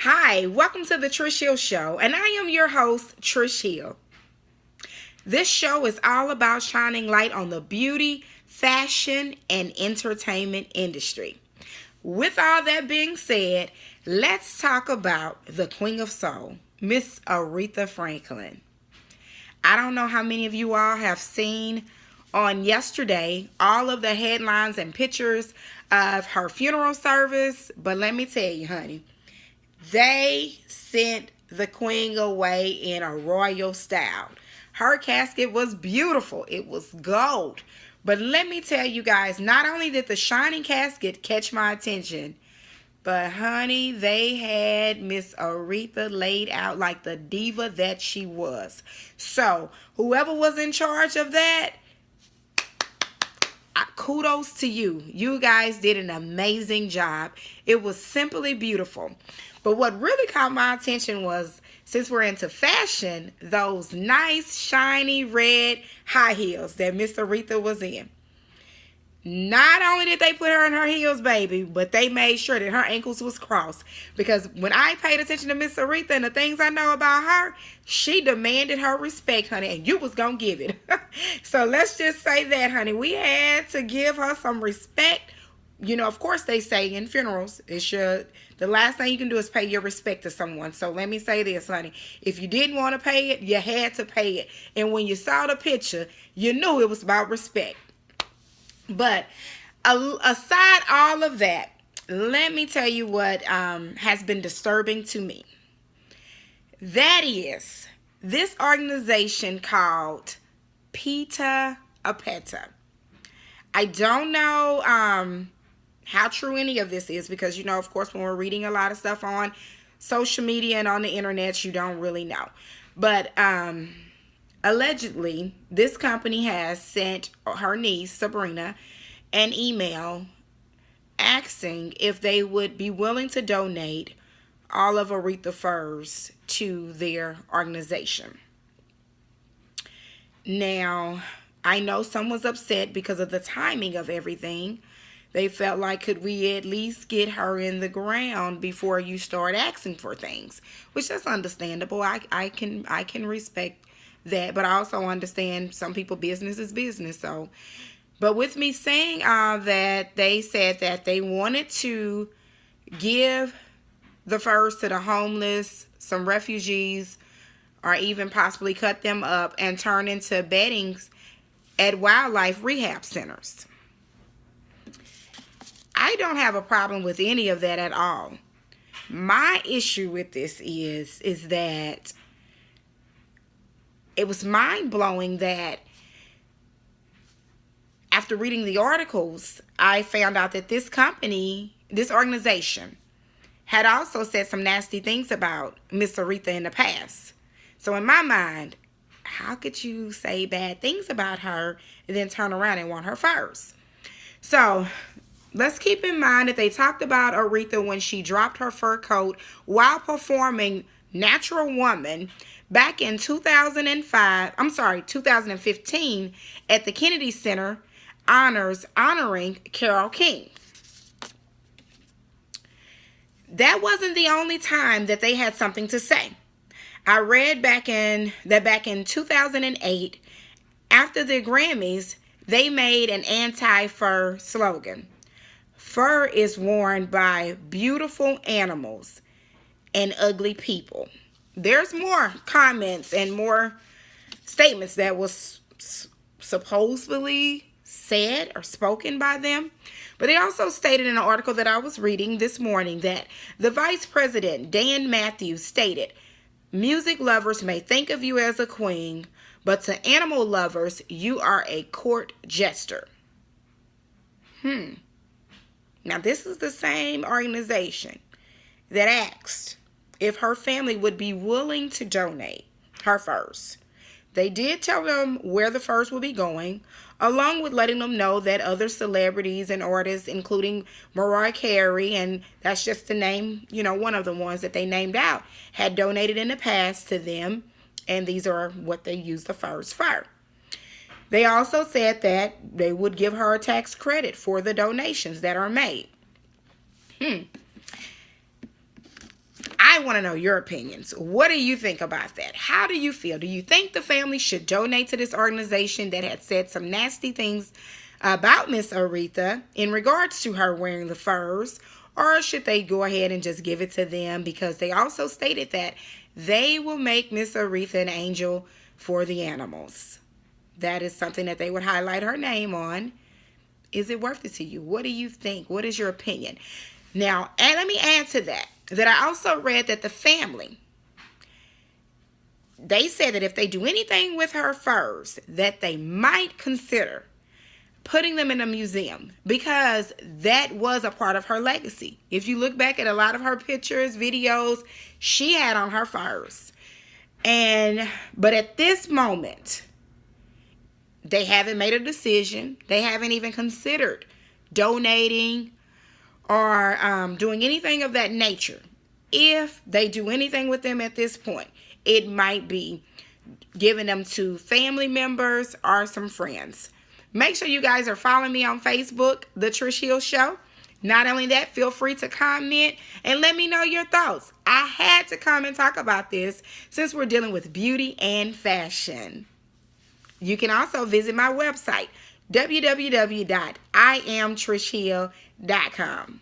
Hi, welcome to the Trish Hill Show, and I am your host, Trish Hill. This show is all about shining light on the beauty, fashion, and entertainment industry. With all that being said, let's talk about the Queen of Soul, Miss Aretha Franklin. I don't know how many of you all have seen on yesterday all of the headlines and pictures of her funeral service, but let me tell you, honey, they sent the queen away in a royal style. Her casket was beautiful. It was gold. But let me tell you guys, not only did the shining casket catch my attention, but honey, they had Miss Aretha laid out like the diva that she was. So, whoever was in charge of that, kudos to you. You guys did an amazing job. It was simply beautiful. But what really caught my attention was, since we're into fashion, those nice, shiny, red high heels that Miss Aretha was in. Not only did they put her in her heels, baby, but they made sure that her ankles was crossed. Because when I paid attention to Miss Aretha and the things I know about her, she demanded her respect, honey, and you was going to give it. So let's just say that, honey, we had to give her some respect. You know, of course they say in funerals, the last thing you can do is pay your respect to someone. So let me say this, honey. If you didn't want to pay it, you had to pay it. And when you saw the picture, you knew it was about respect. But aside all of that, let me tell you what has been disturbing to me. That is this organization called Pita Apeta. I don't know how true any of this is because, you know, of course, when we're reading a lot of stuff on social media and on the internet, you don't really know. But allegedly, this company has sent her niece, Sabrina, an email asking if they would be willing to donate all of Aretha furs to their organization. Now, I know someone's upset because of the timing of everything. They felt like, could we at least get her in the ground before you start asking for things? Which is understandable. I can respect that, but I also understand some people business is business. So, but with me saying that, they said that they wanted to give the furs to the homeless, some refugees, or even possibly cut them up and turn into beddings at wildlife rehab centers. I don't have a problem with any of that at all. My issue with this is that it was mind-blowing that after reading the articles, I found out that this company, this organization, had also said some nasty things about Miss Aretha in the past. So in my mind, how could you say bad things about her and then turn around and want her furs? So let's keep in mind that they talked about Aretha when she dropped her fur coat while performing Natural Woman back in 2015 at the Kennedy Center honoring Carole King. That wasn't the only time that they had something to say. I read back in 2008, after the Grammys, they made an anti-fur slogan. Fur is worn by beautiful animals and ugly people. There's more comments and more statements that was supposedly said or spoken by them. But they also stated in an article that I was reading this morning that the Vice President, Dan Matthews, stated, "Music lovers may think of you as a queen, but to animal lovers, you are a court jester." Now, this is the same organization that asked if her family would be willing to donate her furs. They did tell them where the furs will be going, along with letting them know that other celebrities and artists, including Mariah Carey, and that's just to name, one of the ones that they named out, had donated in the past to them, and these are what they use the furs for. They also said that they would give her a tax credit for the donations that are made. I want to know your opinions. What do you think about that? How do you feel? Do you think the family should donate to this organization that had said some nasty things about Miss Aretha in regards to her wearing the furs? Or should they go ahead and just give it to them? Because they also stated that they will make Miss Aretha an angel for the animals. That is something that they would highlight her name on. Is it worth it to you? What do you think? What is your opinion? Now, and let me add to that I also read that the family, they said that if they do anything with her furs, that they might consider putting them in a museum, because that was a part of her legacy. If you look back at a lot of her pictures, videos, she had on her furs. But at this moment, they haven't made a decision. They haven't even considered donating or doing anything of that nature. If they do anything with them at this point, it might be giving them to family members or some friends. Make sure you guys are following me on Facebook, The Trish Hill Show. Not only that, feel free to comment and let me know your thoughts. I had to come and talk about this since we're dealing with beauty and fashion. You can also visit my website, www.IamTrishHill.com.